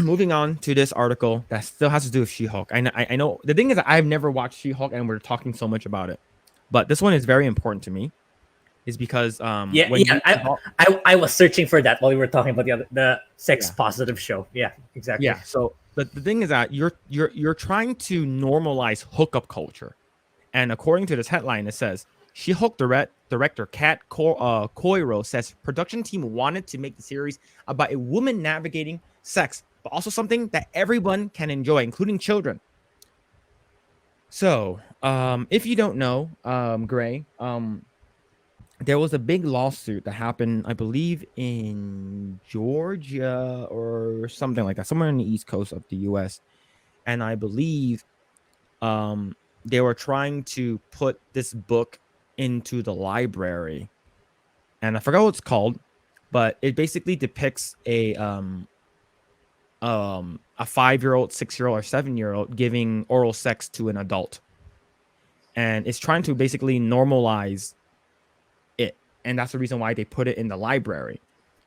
moving on to this article that still has to do with She-Hulk. I know the thing is that I've never watched She-Hulk and we're talking so much about it, but this one is very important to me. Is because Yeah, when yeah. you I was searching for that while we were talking about the sex yeah positive show. Yeah, exactly. yeah. So the thing is that you're trying to normalize hookup culture, and according to this headline, it says She-Hulk director Kat Coiro says production team wanted to make the series about a woman navigating sex, but also something that everyone can enjoy, including children. So, if you don't know, Grae, there was a big lawsuit that happened, I believe, in Georgia or something like that, somewhere in the East Coast of the U.S. And I believe they were trying to put this book into the library, and I forgot what it's called, but it basically depicts a 5-year-old, 6-year-old, or 7-year-old giving oral sex to an adult, and it's trying to basically normalize it, and that's the reason why they put it in the library,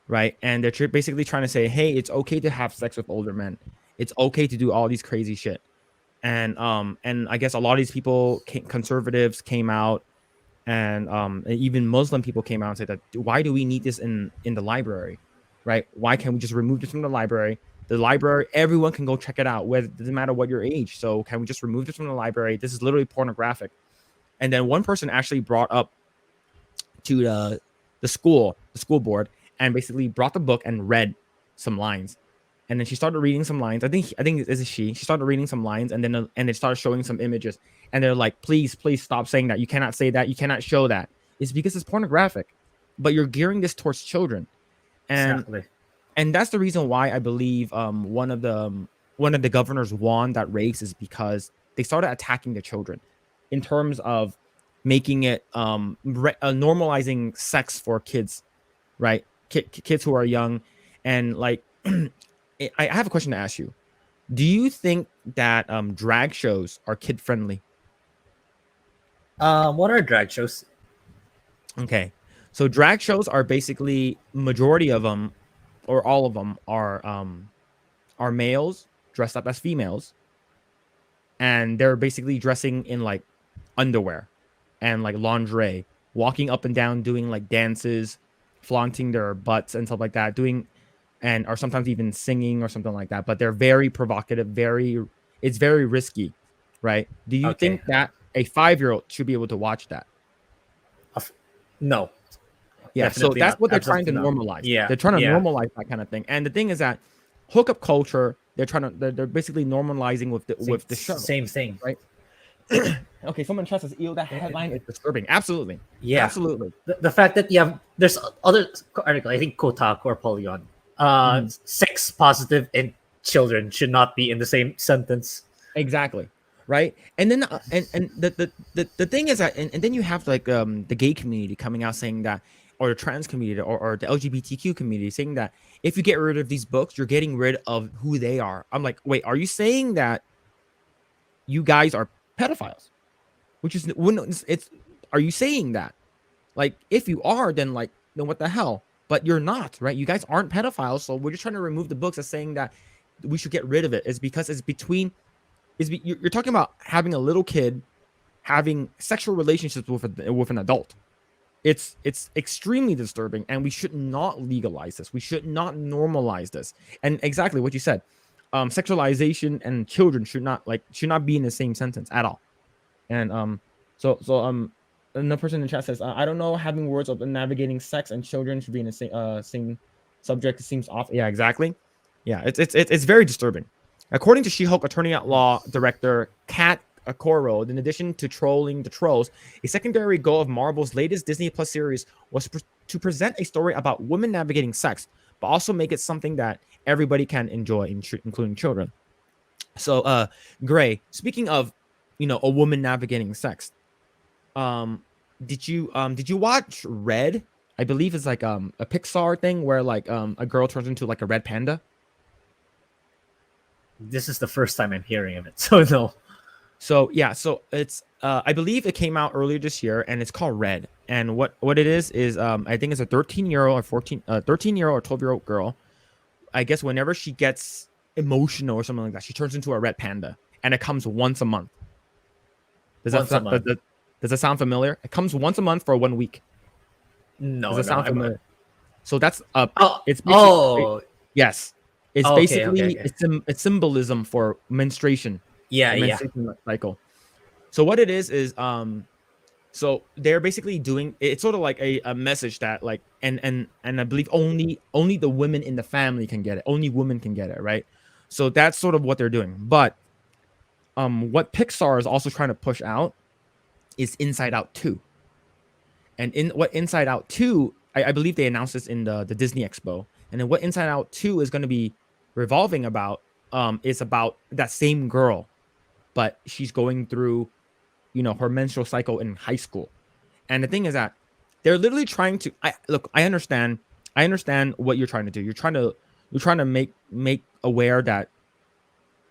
right? And they're basically trying to say, hey, it's okay to have sex with older men, it's okay to do all these crazy shit. And I guess a lot of these people conservatives came out, and even Muslim people came out and said that why do we need this in the library, right? Why can't we just remove this from the library? The library, everyone can go check it out, whether it doesn't matter what your age. So can we just remove this from the library? This is literally pornographic. And then one person actually brought up to the school board, and basically brought the book and read some lines. And then she started reading some lines. I think this is she. She started reading some lines, and then and it started showing some images. And they're like, please stop saying that. You cannot say that. You cannot show that. It's because it's pornographic. But you're gearing this towards children, and Exactly. and that's the reason why I believe one of the governors won that race, is because they started attacking the children in terms of making it normalizing sex for kids, right? Kids who are young, and like I have a question to ask you. Do you think that drag shows are kid friendly? What are drag shows? Okay, so drag shows are basically, majority of them, or all of them, are males dressed up as females, and they're basically dressing in like underwear and like lingerie, walking up and down, doing like dances, flaunting their butts and stuff like that, or sometimes even singing or something like that. But they're very provocative, it's very risky, right? Do you Okay. think that a 5-year-old should be able to watch that? No. Yeah, so Definitely that's not. what they're trying to Absolutely not. normalize. Yeah. They're trying to Yeah. normalize that kind of thing. And the thing is that hookup culture, they're basically normalizing with the show, Same thing. right? Okay, someone trusts us. Ew, that headline is disturbing. Absolutely. Yeah. Absolutely. The fact that there's other article, I think Kotaku or Polygon. Sex positive and children should not be in the same sentence. Exactly. Right. And then and the thing is that, and then you have like the gay community coming out saying that, or the trans community, or the LGBTQ community saying that if you get rid of these books, you're getting rid of who they are. I'm like, wait, are you saying that you guys are pedophiles? Which is, when it's are you saying that? Like, if you are, then what the hell? But you're not, right? You guys aren't pedophiles, so we're just trying to remove the books as saying that we should get rid of it. It's because it's between you're talking about having a little kid having sexual relationships with an adult. It's extremely disturbing, and we should not legalize this. We should not normalize this. And exactly what you said, sexualization and children should not be in the same sentence at all. And so another person in the chat says, I don't know, having words of navigating sex and children should be in the same subject. It seems off. Yeah, exactly. Yeah, it's very disturbing. According to She-Hulk attorney at law director Kat Coiro, in addition to trolling the trolls, a secondary goal of Marvel's latest Disney Plus series was to present a story about women navigating sex, but also make it something that everybody can enjoy, including children. So, Grae, speaking of, a woman navigating sex, did you watch Red? I believe it's like a Pixar thing where like a girl turns into like a red panda. This is the first time I'm hearing of it, so no. So yeah, so it's I believe it came out earlier this year, and it's called Red. And what it is I think it's a 13-year-old or 13-year-old or 12-year-old girl. I guess whenever she gets emotional or something like that, she turns into a red panda, and it comes once a month. Does Once a month. does that sound familiar? It comes once a month for 1 week. Does No, that no. sound familiar? So that's Oh, it's basically, oh, yes. It's okay, okay, basically okay. it's symbolism for menstruation, Yeah, the yeah. menstruation cycle. So what it is so they're basically doing it's sort of like a message that like and I believe only the women in the family can get it. Only women can get it, right? So that's sort of what they're doing. But what Pixar is also trying to push out is Inside Out 2. And in what Inside Out 2, I believe they announced this in the Disney Expo. And then what Inside Out 2 is going to be revolving about is about that same girl, but she's going through, her menstrual cycle in high school. And the thing is that they're literally trying to look, I understand what you're trying to do. You're trying to make aware that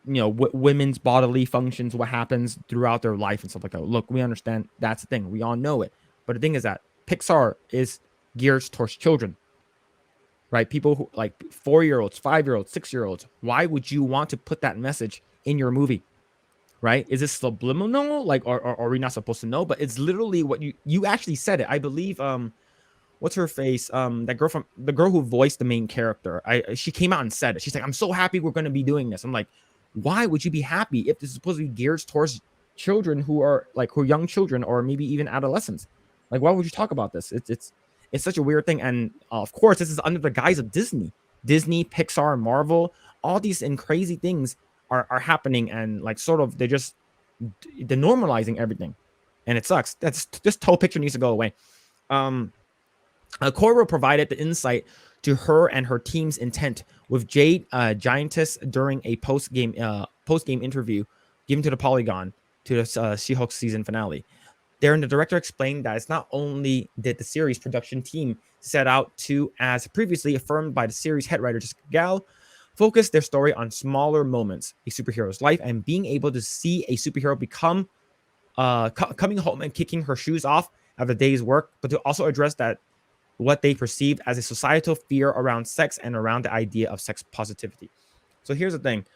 women's bodily functions, what happens throughout their life and stuff like that. Look, we understand that's the thing. We all know it. But the thing is that Pixar is geared towards children, right? People who like 4-year-olds, 5-year-olds, 6-year-olds. Why would you want to put that message in your movie? Right? Is this subliminal? Like, or are we not supposed to know? But it's literally what you actually said it. I believe what's her face? That girl from the girl who voiced the main character. She came out and said it. She's like, I'm so happy we're gonna be doing this. I'm like, why would you be happy if this is supposed to be geared towards children who are young children or maybe even adolescents? Like, why would you talk about this? It's such a weird thing. And of course, this is under the guise of Disney, Pixar, Marvel. All these and crazy things are happening, and like sort of they're normalizing everything, and it sucks. That's this whole picture needs to go away. Coro provided the insight to her and her team's intent with Jade Giantess during a post-game interview given to the Polygon to the She-Hulk season finale. There, the director explained that it's not only did the series production team set out to, as previously affirmed by the series head writer Jessica Gao, focus their story on smaller moments, a superhero's life, and being able to see a superhero become coming home and kicking her shoes off after the day's work, but to also address that what they perceived as a societal fear around sex and around the idea of sex positivity. So here's the thing.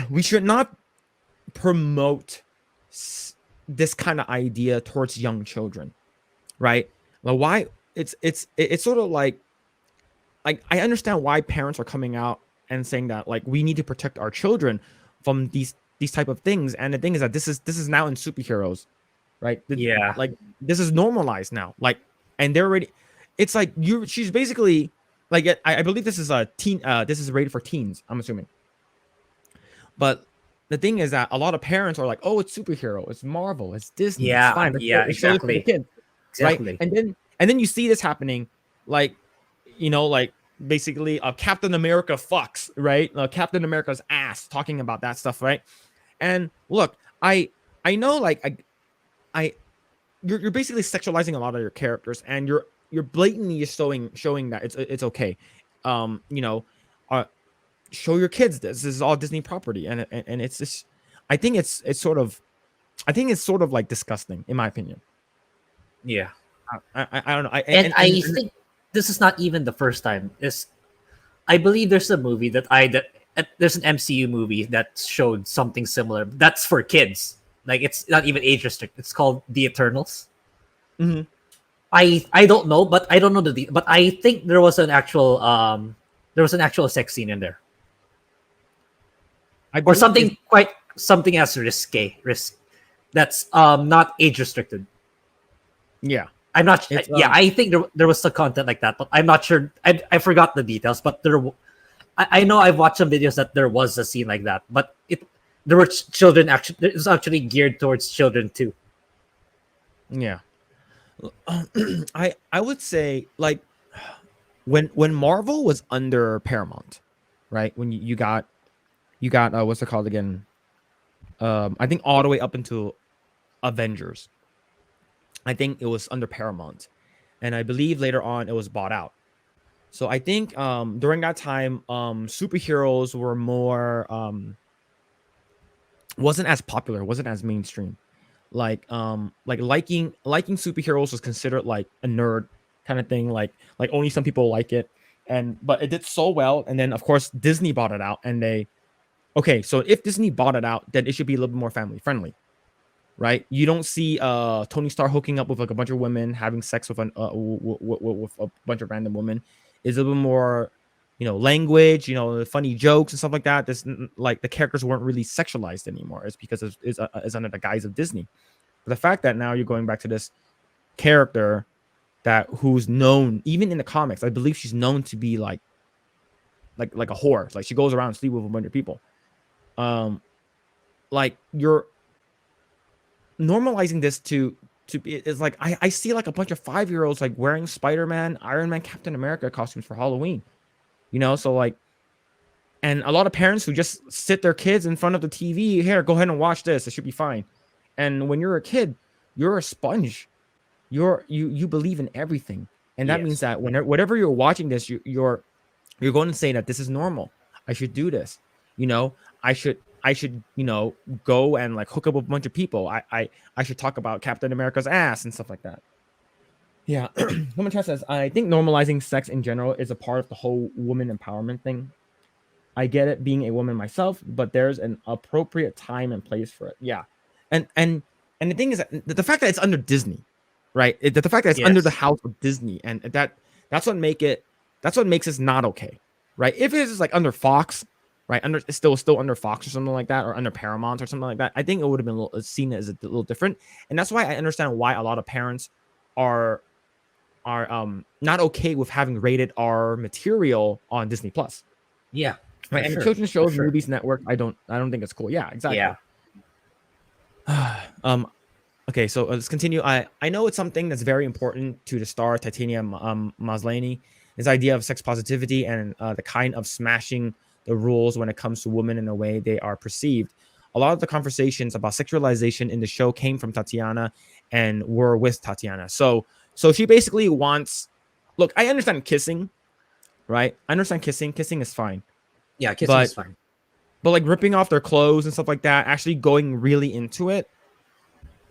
We should not promote this kind of idea towards young children, right? Well, why it's sort of like I understand why parents are coming out and saying that like we need to protect our children from these type of things. And the thing is that this is now in superheroes, right? Yeah. Like this is normalized now. Like, and they're already. It's like she's basically like I believe this is a teen. This is rated for teens. I'm assuming. But the thing is that a lot of parents are like, "Oh, it's superhero, it's Marvel, it's Disney, it's Yeah, fine. yeah, Let's show this to the exactly. kids, right?" Exactly. And then you see this happening, like like basically Captain America fucks, right? Captain America's ass talking about that stuff, right? And look, I know like I you're basically sexualizing a lot of your characters, and you're blatantly showing that it's okay. You know, show your kids this is all Disney property, and it's just I think it's sort of like disgusting in my opinion. Yeah. I don't know. And I think this is not even the first time. I believe there's a movie there's an MCU movie that showed something similar. That's for kids. Like it's not even age restricted. It's called The Eternals. Mhm. I don't know, but I don't know but I think there was an actual sex scene in there, I or believe something as risk that's not age restricted. yeah. I'm not. It's Yeah, I think there was some content like that, but I'm not sure. I forgot the details, but I know I've watched some videos that there was a scene like that, but there were children actually. It was actually geared towards children too. yeah. I would say like when Marvel was under Paramount, right? When you got what's it called again? I think all the way up until Avengers. I think it was under Paramount, and I believe later on it was bought out. So I think during that time, superheroes were more wasn't as popular, wasn't as mainstream. Like liking superheroes was considered like a nerd kind of thing. Like only some people like it. but it did so well, and then of course Disney bought it out, and so if Disney bought it out, then it should be a little bit more family friendly, right? You don't see Tony Stark hooking up with like a bunch of women, having sex with with a bunch of random women. Is a little more, language, funny jokes and stuff like that. This, like, the characters weren't really sexualized anymore. It's because it's under the guise of Disney. But the fact that now you're going back to this character who's known, even in the comics, I believe she's known to be like a whore. Like, she goes around and sleep with a bunch of people. Like, you're normalizing this to be, it's like I see like a bunch of 5-year-olds like wearing Spider-Man, Iron Man, Captain America costumes for Halloween. So like, and a lot of parents who just sit their kids in front of the TV, here, go ahead and watch this, it should be fine. And when you're a kid, you're a sponge. You believe in everything, and that means that whatever you're watching this, you're going to say that this is normal. I should do this. I should go and like hook up with a bunch of people. I should talk about Captain America's ass and stuff like that. Yeah. Someone says, I think normalizing sex in general is a part of the whole woman empowerment thing. I get it, being a woman myself, but there's an appropriate time and place for it. Yeah. And the thing is that the fact that it's under Disney, right? The fact that it's under the house of Disney, and that's what makes it not okay, right? If it's like under Fox, right, it's still under Fox or something like that, or under Paramount or something like that, I think it would have been seen as a little different. And that's why I understand why a lot of parents are not okay with having rated R material on Disney Plus. Yeah. Right. And children's shows, movies, network, I don't think it's cool. Yeah, exactly. Yeah. Okay, so let's continue. I know it's something that's very important to the star Titania Maslany, this idea of sex positivity and the kind of smashing the rules when it comes to women in the way they are perceived. A lot of the conversations about sexualization in the show came from Tatiana and were with Tatiana. So she basically wants, look, I understand kissing, right? I understand kissing. Kissing is fine. Yeah, kissing is fine. But like ripping off their clothes and stuff like that, actually going really into it,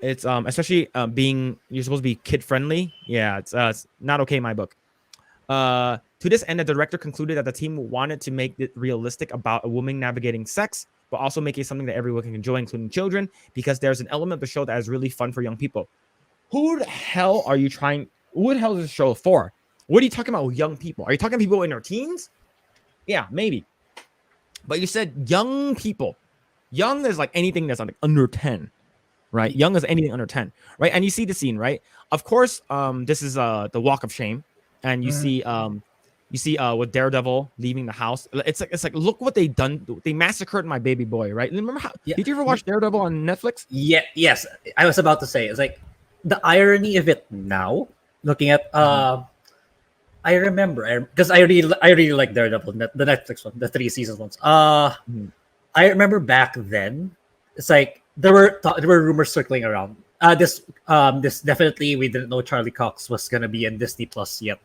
it's especially being, you're supposed to be kid friendly. Yeah, it's not okay in my book. To this end, the director concluded that the team wanted to make it realistic about a woman navigating sex, but also make it something that everyone can enjoy, including children, because there's an element of the show that is really fun for young people. Who the hell are you trying? What the hell is this show for? What are you talking about with young people? Are you talking people in their teens? Yeah, maybe. But you said young people. Young is like anything that's like under 10, right? Young is anything under 10, right? And you see the scene, right? Of course, this is the walk of shame, and you see with Daredevil leaving the house. It's like look what they done. They massacred my baby boy, right? Remember how? Yeah. Did you ever watch Daredevil on Netflix? Yeah. Yes, I was about to say, it's like the irony of it now. Looking at I remember because I really like Daredevil, the Netflix one, the 3 seasons ones. I remember back then, it's like there were rumors circling around. This definitely, we didn't know Charlie Cox was gonna be in Disney Plus yet.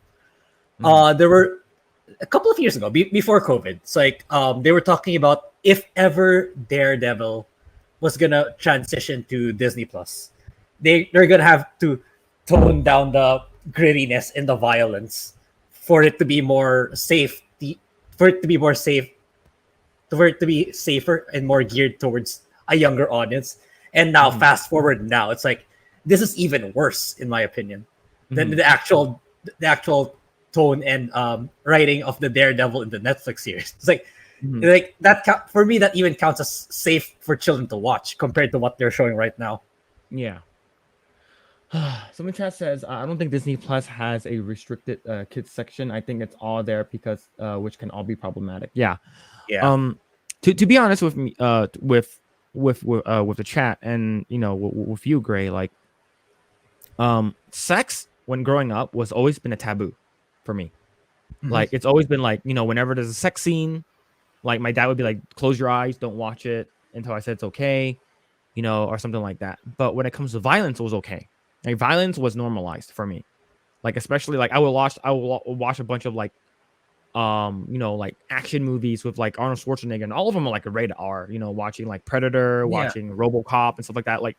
There were a couple of years ago, before COVID. It's like they were talking about if ever Daredevil was gonna transition to Disney Plus, they're gonna have to tone down the grittiness and the violence for it to be more safe, for it to be safer and more geared towards a younger audience. And now, fast forward now, it's like this is even worse, in my opinion, than the actual tone and writing of the Daredevil in the Netflix series. It's like that for me, that even counts as safe for children to watch compared to what they're showing right now. Yeah. Someone chat says, I don't think Disney Plus has a restricted kids section. I think it's all there because which can all be problematic. Yeah. To be honest with me, with the chat, and with you, Grae, like sex when growing up was always been a taboo for me. Like it's always been like, whenever there's a sex scene, like my dad would be like, close your eyes, don't watch it until I said it's okay, or something like that. But when it comes to violence, it was okay. Like violence was normalized for me. Like especially like I will watch a bunch of like like action movies with like Arnold Schwarzenegger, and all of them are like a rated R, watching like Predator, watching RoboCop and stuff like that. Like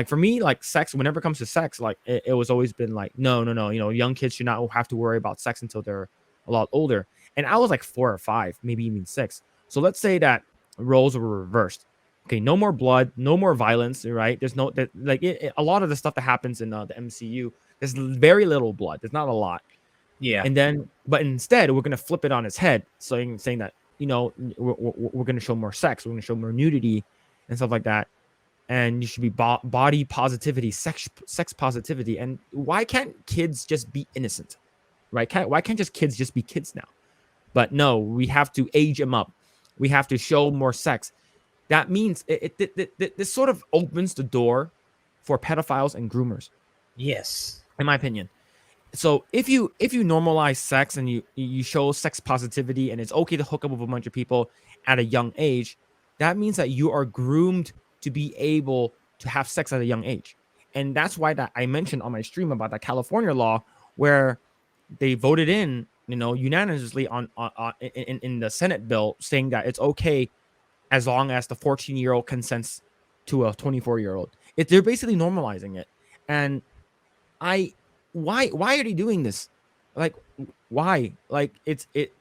for me, like sex, whenever it comes to sex, like it was always been like, no, young kids should not have to worry about sex until they're a lot older, and I was like 4 or 5, maybe even 6. So let's say that roles were reversed. Okay, no more blood, no more violence, right? There's no that like a lot of the stuff that happens in the MCU. There's very little blood. There's not a lot, Yeah. and then but instead we're gonna flip it on its head, saying that we're gonna show more sex, we're gonna show more nudity and stuff like that, and you should be body positivity, sex positivity. And why can't kids just be innocent, right? Why can't just kids just be kids now? But no, we have to age them up. We have to show more sex. That means this sort of opens the door for pedophiles and groomers, Yes. in my opinion. So if you normalize sex and you show sex positivity, and it's okay to hook up with a bunch of people at a young age, that means that you are groomed to be able to have sex at a young age. And that's why that I mentioned on my stream about the California law, where they voted in, unanimously in the Senate bill, saying that it's okay as long as the 14-year-old consents to a 24-year-old. They're basically normalizing it. And I why are they doing this? Like, why? Like,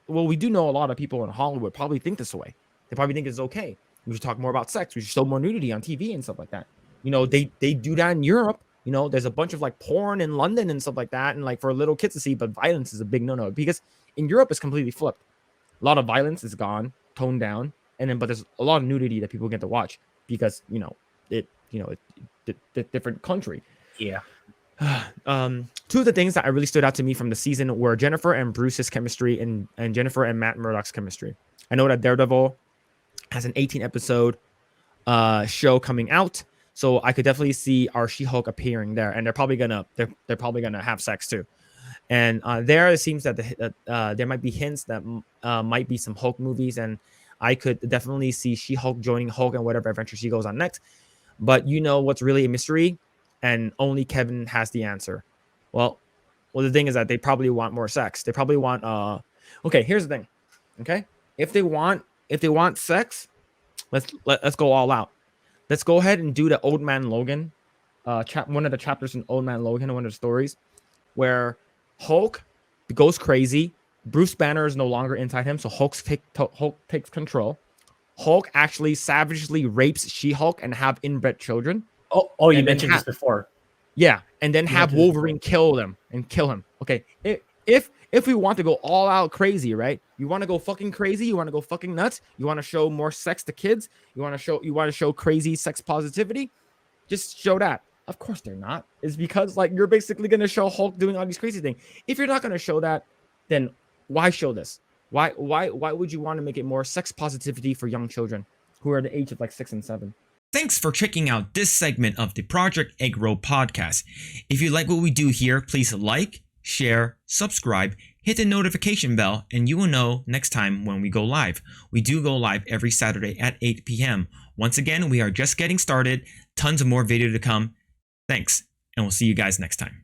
well, we do know a lot of people in Hollywood probably think this way. They probably think it's okay. We should talk more about sex. We should show more nudity on TV and stuff like that. They do that in Europe. There's a bunch of like porn in London and stuff like that, and like for little kids to see, but violence is a big no-no, because in Europe it's completely flipped. A lot of violence is gone, toned down, and then but there's a lot of nudity that people get to watch because it's different country. Yeah. Two of the things that I really stood out to me from the season were Jennifer and Bruce's chemistry, and Jennifer and Matt Murdock's chemistry. I know that Daredevil has an 18 episode show coming out, so I could definitely see our She-Hulk appearing there, and they're probably gonna have sex too. And there it seems that there might be hints that might be some Hulk movies, and I could definitely see She-Hulk joining Hulk and whatever adventure she goes on next. But what's really a mystery, and only Kevin has the answer. Well, the thing is that they probably want more sex. They probably want okay, here's the thing. Okay? If they want sex, let's go all out. Let's go ahead and do the Old Man Logan one of the chapters in Old Man Logan, one of the stories where Hulk goes crazy. Bruce Banner is no longer inside him, so Hulk takes control. Hulk actually savagely rapes She-Hulk and have inbred children. Oh, you mentioned this before. Yeah, and then have Wolverine kill him. Okay, if we want to go all out crazy, right? You want to go fucking crazy. You want to go fucking nuts. You want to show more sex to kids. You want to show crazy sex positivity. Just show that. Of course they're not. It's because like you're basically gonna show Hulk doing all these crazy things. If you're not gonna show that, then why show this? Why would you want to make it more sex positivity for young children who are the age of like 6 and 7? Thanks for checking out this segment of the Project Eggroll podcast. If you like what we do here, please like, share, subscribe, hit the notification bell, and you will know next time when we go live. We do go live every Saturday at 8 p.m. Once again, we are just getting started. Tons of more video to come. Thanks, and we'll see you guys next time.